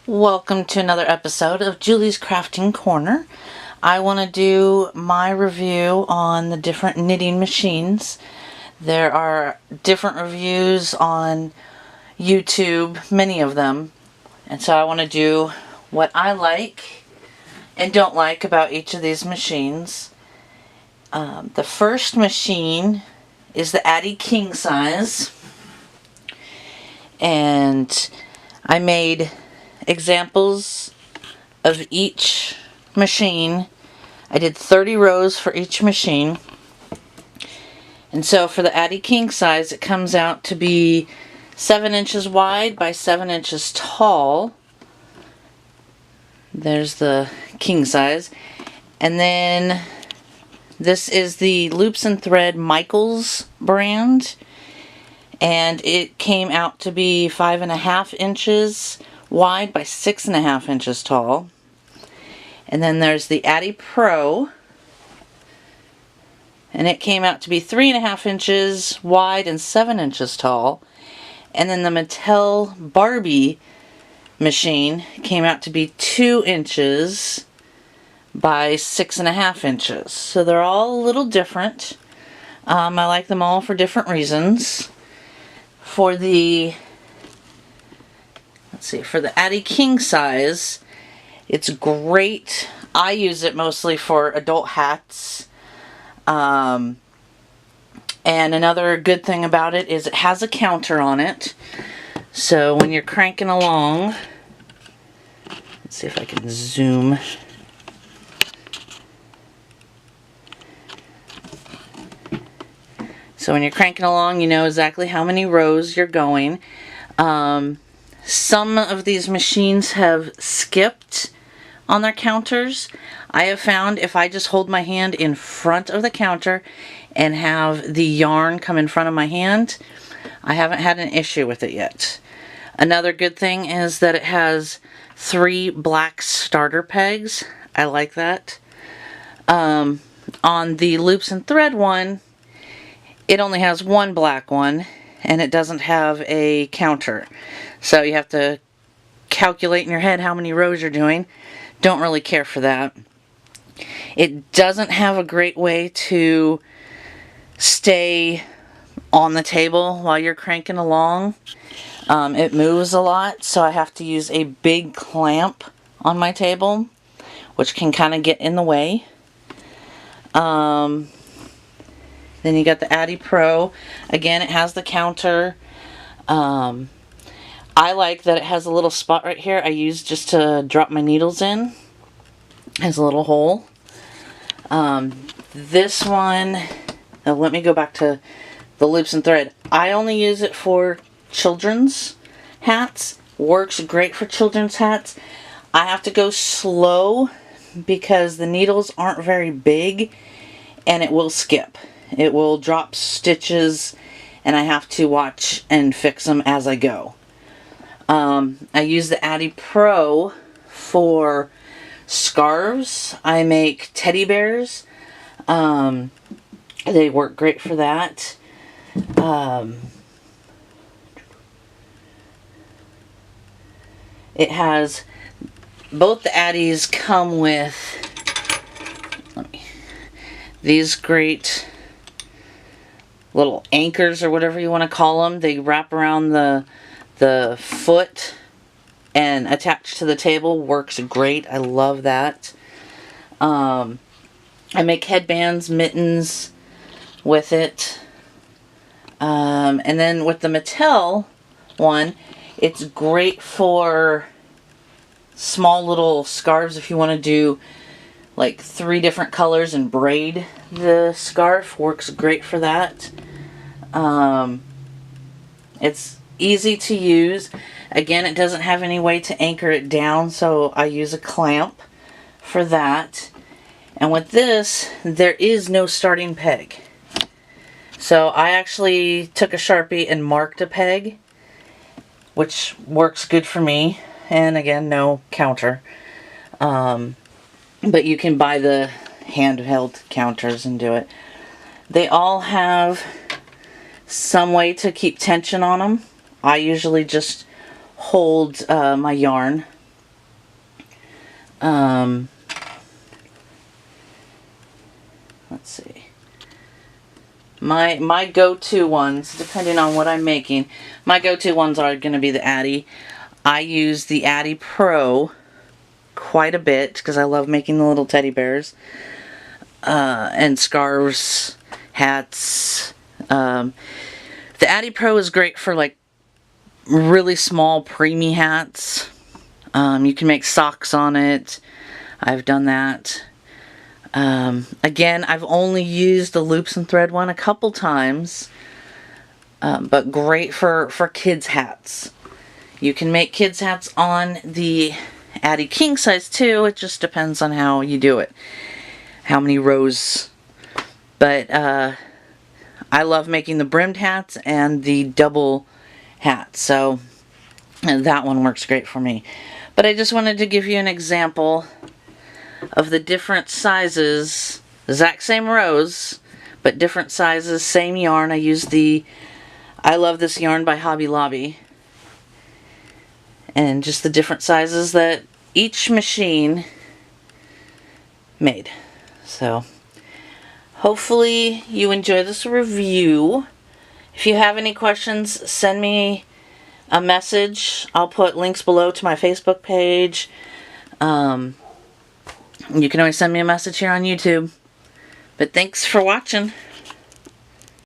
Welcome to another episode of Julie's Crafting Corner. I want to do my review on the different knitting machines. There are different reviews on YouTube, many of them, and so I want to do what I like and don't like about each of these machines. The first machine is the Addi King size, and I made examples of each machine. I did 30 rows for each machine. And so for the Addi King size, it comes out to be 7 inches wide by 7 inches tall. There's the king size. And then this is the Loops and Thread Michaels brand. And it came out to be 5.5 inches wide by 6.5 inches tall. And then there's the Addi Pro, and it came out to be 3.5 inches wide and 7 inches tall. And then the Mattel Barbie machine came out to be 2 inches by 6.5 inches. So they're all a little different. I like them all for different reasons. For the Addi King size, it's great. I use it mostly for adult hats. And another good thing about it is it has a counter on it. So when you're cranking along, let's see if I can zoom. So when you're cranking along, you know exactly how many rows you're going. Some of these machines have skipped on their counters. I have found if I just hold my hand in front of the counter and have the yarn come in front of my hand, I haven't had an issue with it yet. Another good thing is that it has 3 black starter pegs. I like that. On the Loops and Thread one, it only has 1 black one, and it doesn't have a counter. So you have to calculate in your head how many rows you're doing. Don't really care for that. It doesn't have a great way to stay on the table while you're cranking along. It moves a lot, so I have to use a big clamp on my table, which can kind of get in the way. Then you got the Addi Pro. Again, it has the counter. I like that it has a little spot right here I use just to drop my needles in. It has a little hole. This one, let me go back to the Loops and Thread. I only use it for children's hats. Works great for children's hats. I have to go slow because the needles aren't very big and it will skip. It will drop stitches and I have to watch and fix them as I go. I use the Addi Pro for scarves. I make teddy bears. They work great for that. It has, both the Addis come with these great little anchors or whatever you want to call them. They wrap around the foot and attach to the table. Works great. I love that. I make headbands, mittens with it. And then with the Mattel one, it's great for small little scarves if you want to do like 3 different colors and braid the scarf. Works great for that. It's easy to use. Again, it doesn't have any way to anchor it down, so I use a clamp for that. And with this, there is no starting peg. So I actually took a Sharpie and marked a peg, which works good for me. And again, no counter. But you can buy the handheld counters and do it. They all have some way to keep tension on them. I usually just hold my yarn Let's see. My go-to ones, depending on what I'm making, my go-to ones are going to be the Addi. I use the Addi Pro quite a bit because I love making the little teddy bears. And scarves, hats. The Addi Pro is great for like really small preemie hats. You can make socks on it. I've done that. Again, I've only used the loops and thread one a couple times, but great for kids' hats. You can make kids' hats on the Addi King size too. It just depends on how you do it, how many rows. But I love making the brimmed hats and the double hats, so that one works great for me. But I just wanted to give you an example of the different sizes, exact same rows, but different sizes, same yarn. I use the I Love This Yarn by Hobby Lobby. And just the different sizes that each machine made. So, hopefully you enjoy this review. If you have any questions, send me a message. I'll put links below to my Facebook page. You can always send me a message here on YouTube. But thanks for watching.